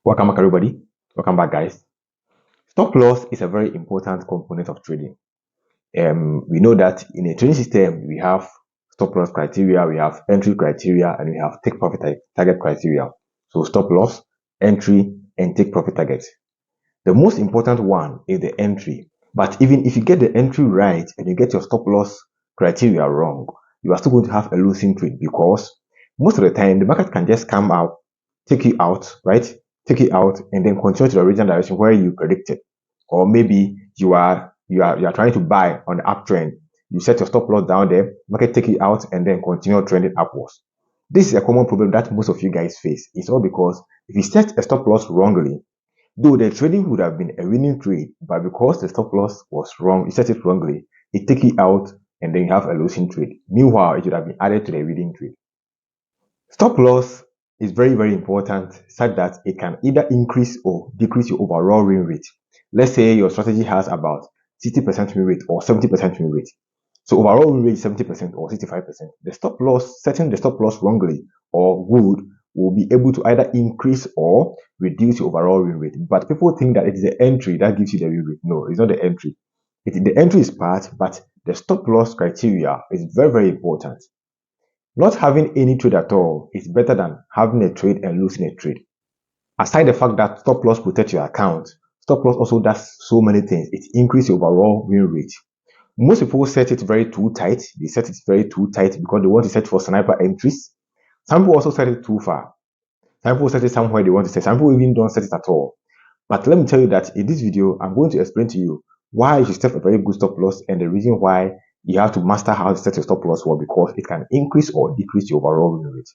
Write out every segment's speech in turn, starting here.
Welcome back, everybody. Welcome back, guys. Stop loss is a very important component of trading. We know that in a trading system, we have stop loss criteria, we have entry criteria, and we have take profit target criteria. So stop loss, entry, and take profit target. The most important one is the entry. But even if you get the entry right and you get your stop loss criteria wrong, you are still going to have a losing trade because most of the time the market can just come out, take you out, right? Take it out and then continue to the original direction where you predicted. Or maybe you are trying to buy on the uptrend. You set your stop loss down there, market take it out and then continue trending upwards. This is a common problem that most of you guys face. It's all because if you set a stop loss wrongly, though the trading would have been a winning trade, but because the stop loss was wrong, you set it wrongly, it take it out and then you have a losing trade. Meanwhile, it should have been added to the winning trade. Stop loss is very, very important such that it can either increase or decrease your overall win rate. Let's say your strategy has about 60% win rate or 70% win rate. So overall win rate is 70% or 65%. The stop loss, setting the stop loss wrongly or good will be able to either increase or reduce your overall win rate. But people think that it is the entry that gives you the win rate. No, it's not the entry. The entry is part, but the stop loss criteria is very, very important. Not having any trade at all is better than having a trade and losing a trade. Aside the fact that stop loss protects your account, stop loss also does so many things. It increases your overall win rate. Most people set it very too tight. They set it very too tight because they want to set for sniper entries. Some people also set it too far. Some people set it somewhere they want to set. Some people even don't set it at all. But let me tell you that in this video, I'm going to explain to you why you should set a very good stop loss and the reason why you have to master how to set your stop loss well, because it can increase or decrease your overall win rate.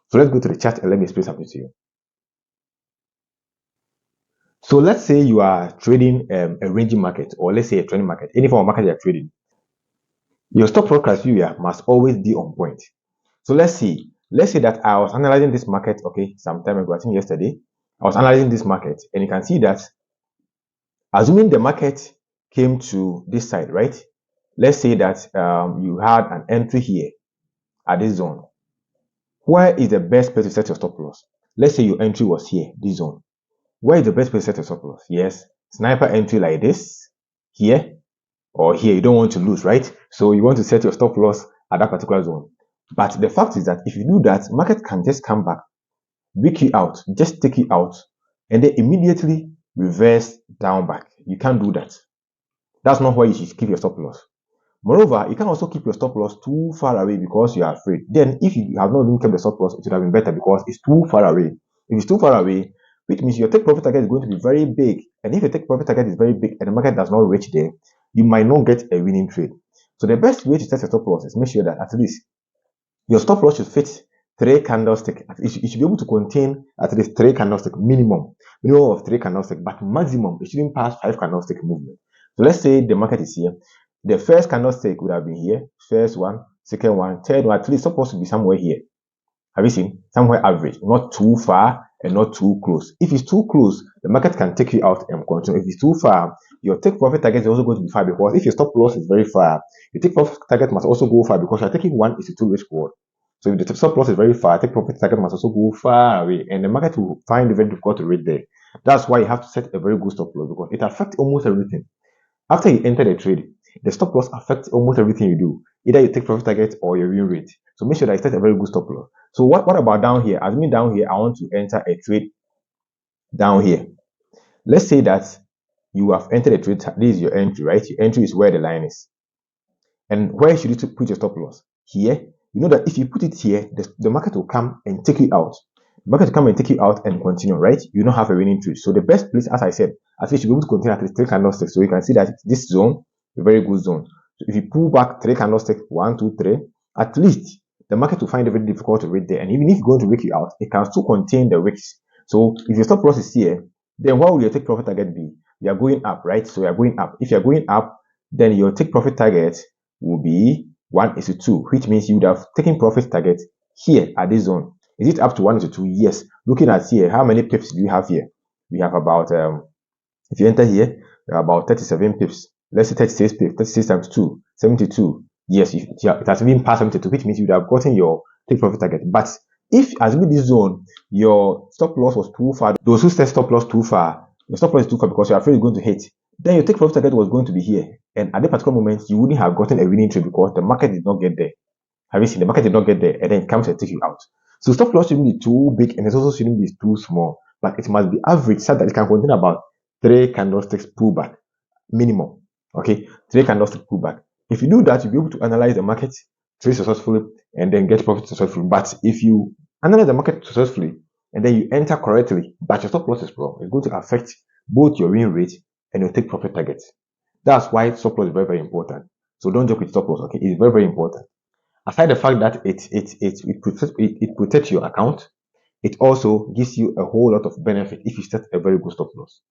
So let's go to the chart and let me explain something to you. So let's say you are trading a ranging market, or let's say a trending market, any form of market you are trading. Your stop loss criteria must always be on point. So let's say that I was analyzing this market, okay, some time ago, I think yesterday, I was analyzing this market, and you can see that assuming the market came to this side, right? Let's say that you had an entry here at this zone. Where is the best place to set your stop loss? Let's say your entry was here, this zone. Where is the best place to set your stop loss? Yes, sniper entry like this, here, or here. You don't want to lose, right? So you want to set your stop loss at that particular zone. But the fact is that if you do that, market can just come back, break you out, just take you out, and then immediately reverse down back. You can't do that. That's not where you should keep your stop loss. Moreover, you can also keep your stop loss too far away because you are afraid. Then, if you have not even kept the stop loss, it would have been better because it's too far away. If it's too far away, which means your take profit target is going to be very big. And if your take profit target is very big and the market does not reach there, you might not get a winning trade. So the best way to set your stop loss is make sure that at least your stop loss should fit 3 candlesticks. It should be able to contain at least 3 candlesticks minimum of 3 candlesticks, but maximum it shouldn't pass 5 candlestick movement. So let's say the market is here. The first candlestick would have been here, first one, second one, third one. At least supposed to be somewhere here. Have you seen? Somewhere average, not too far and not too close. If it's too close, the market can take you out and continue. If it's too far, your take profit target is also going to be far, because if your stop loss is very far, your take profit target must also go far because you're taking 1:2 risk reward. So if the stop loss is very far, take profit target must also go far away, and the market will find it very difficult to reach there. That's why you have to set a very good stop loss, because it affects almost everything. After you enter the trade, the stop loss affects almost everything you do, either you take profit target or your win rate. So make sure that you set a very good stop loss. So what about down here? As me down here, I want to enter a trade down here. Let's say that you have entered a trade. This is your entry, right? Your entry is where the line is. And where should you put your stop loss? Here. You know that if you put it here, the market will come and take you out. The market will come and take you out and continue, right? You don't have a winning trade. So the best place, as I said, at least you should be able to contain at least 3 candlesticks. So you can see that this zone, a very good zone. So if you pull back 3 candlesticks, 1, 2, 3, at least the market will find it very difficult to read there. And even if it's going to wake you out, it can still contain the wicks. So if your stop loss is here, then what will your take profit target be? You are going up, right? So you are going up. If you are going up, then your take profit target will be 1:2, which means you would have taken profit target here at this zone. Is it up to 1:2? Yes. Looking at here, how many pips do you have here? We have about, if you enter here, about 37 pips. Let's say 36 pips. 36 times 2, 72. Yes, it has been past 72, which means you would have gotten your take profit target. But If assuming this zone, your stop loss was too far, those who set stop loss too far, your stop loss is too far because you're afraid it's going to hit, then your take profit target was going to be here. And at that particular moment, you wouldn't have gotten a winning trade because the market did not get there. Have you seen the market did not get there and then it comes and take you out? So stop loss shouldn't be too big and it also shouldn't be too small, but it must be average so that it can contain about 3 candlesticks pullback minimum. Okay, 3 candlestick pullback. If you do that, you'll be able to analyze the market, trade successfully, and then get profit successfully. But if you analyze the market successfully and then you enter correctly, but your stop loss is wrong, it's going to affect both your win rate and your take profit target. That's why stop loss is very, very important. So don't joke with stop loss. Okay, it's very, very important. Aside the fact that it protects your account, it also gives you a whole lot of benefit if you set a very good stop loss.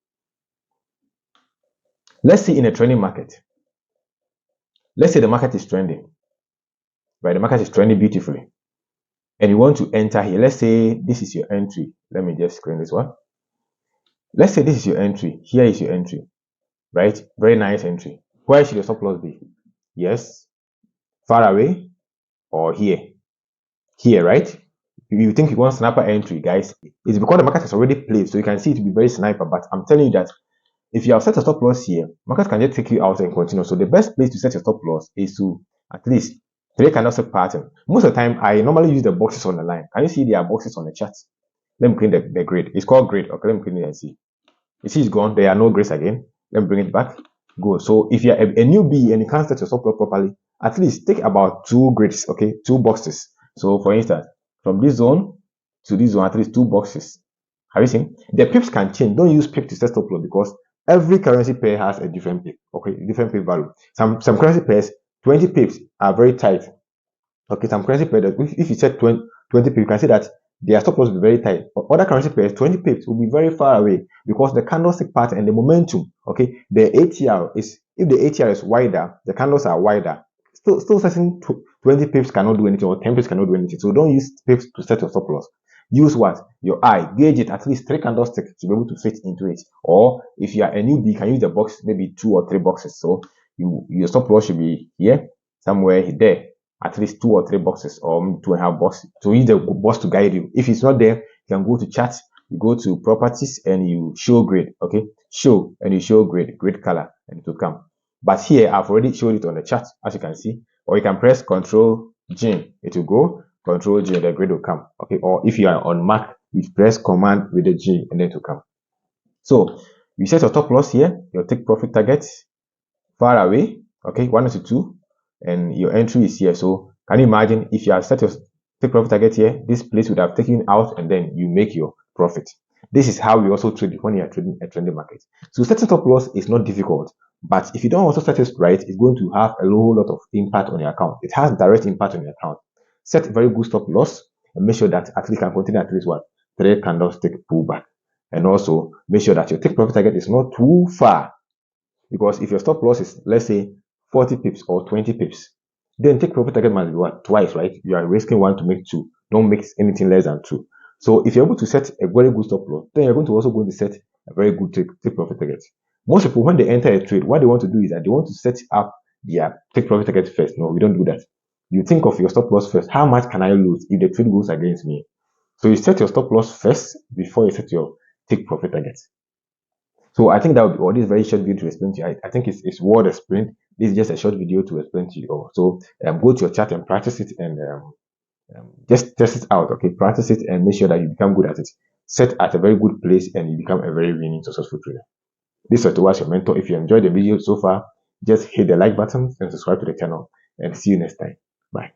Let's say in a trending market, let's say the market is trending, right? The market is trending beautifully, and you want to enter here. Let's say this is your entry. Let me just screen this one. Let's say this is your entry. Here is your entry, right? Very nice entry. Where should your stop loss be? Yes, far away or here? Here, right? If you think you want sniper entry, guys, it's because the market has already played, so you can see it to be very sniper. But I'm telling you that if you have set a stop loss here, market can just take you out and continue. So the best place to set your stop loss is to at least 3 candlestick pattern. Most of the time, I normally use the boxes on the line. Can you see there are boxes on the chart? Let me clean the grid. It's called grid. Okay, let me clean it and see. You see it's gone. There are no grids again. Let me bring it back. Go. So if you're a newbie and you can't set your stop loss properly, at least take about 2 grids, okay, 2 boxes. So for instance, from this zone to this zone, at least 2 boxes. Have you seen? The pips can change. Don't use pip to set stop loss because every currency pair has a different pip, okay, different pip value. Some currency pairs, 20 pips are very tight. Okay, some currency pairs, if you set 20 pips, you can see that their stop loss will be very tight. But other currency pairs, 20 pips will be very far away because the candlestick pattern and the momentum, okay, the ATR is, if the ATR is wider, the candles are wider. Still setting 20 pips cannot do anything or 10 pips cannot do anything. So don't use pips to set your stop loss. Use what? Your eye. Gauge it at least 3 candlesticks to be able to fit into it. Or if you are a newbie, you can use the box, maybe 2 or 3 boxes. So your stop loss should be here, somewhere there. At least 2 or 3 boxes or 2.5 boxes. So use the box to guide you. If it's not there, you can go to chart, you go to properties and you show grid. Okay, show and you show grid color and it will come. But here I've already showed it on the chart, as you can see. Or you can press Control G, it will go. Control G and the grid will come. Okay, or if you are on Mac, you press Command with the G and then it will come. So you set your stop loss here, your take profit target far away. Okay, 1 to 2, and your entry is here. So can you imagine if you have set your take profit target here, this place would have taken out and then you make your profit. This is how we also trade when you are trading a trending market. So setting stop loss is not difficult, but if you don't also set it right, it's going to have a whole lot of impact on your account. It has direct impact on your account. Set very good stop loss and make sure that actually can contain at least what 3 candlestick pullback, and also make sure that your take profit target is not too far, because if your stop loss is, let's say, 40 pips or 20 pips, then take profit target must be what? Twice, right? You are risking 1 to make 2. Don't make anything less than 2. So if you're able to set a very good stop loss, then you're going to also going to set a very good take profit target. Most people, when they enter a trade, what they want to do is that they want to set up their take profit target first. No, we don't do that. You think of your stop loss first. How much can I lose if the trade goes against me? So you set your stop loss first before you set your take profit target. So I think that would be all. This very short video to explain to you. I think it's worth explained. This is just a short video to explain to you all. So go to your chart and practice it and just test it out. Okay, practice it and make sure that you become good at it. Set at a very good place and you become a very winning, successful trader. This was towards your mentor. If you enjoyed the video so far, just hit the like button and subscribe to the channel. And see you next time. Bye.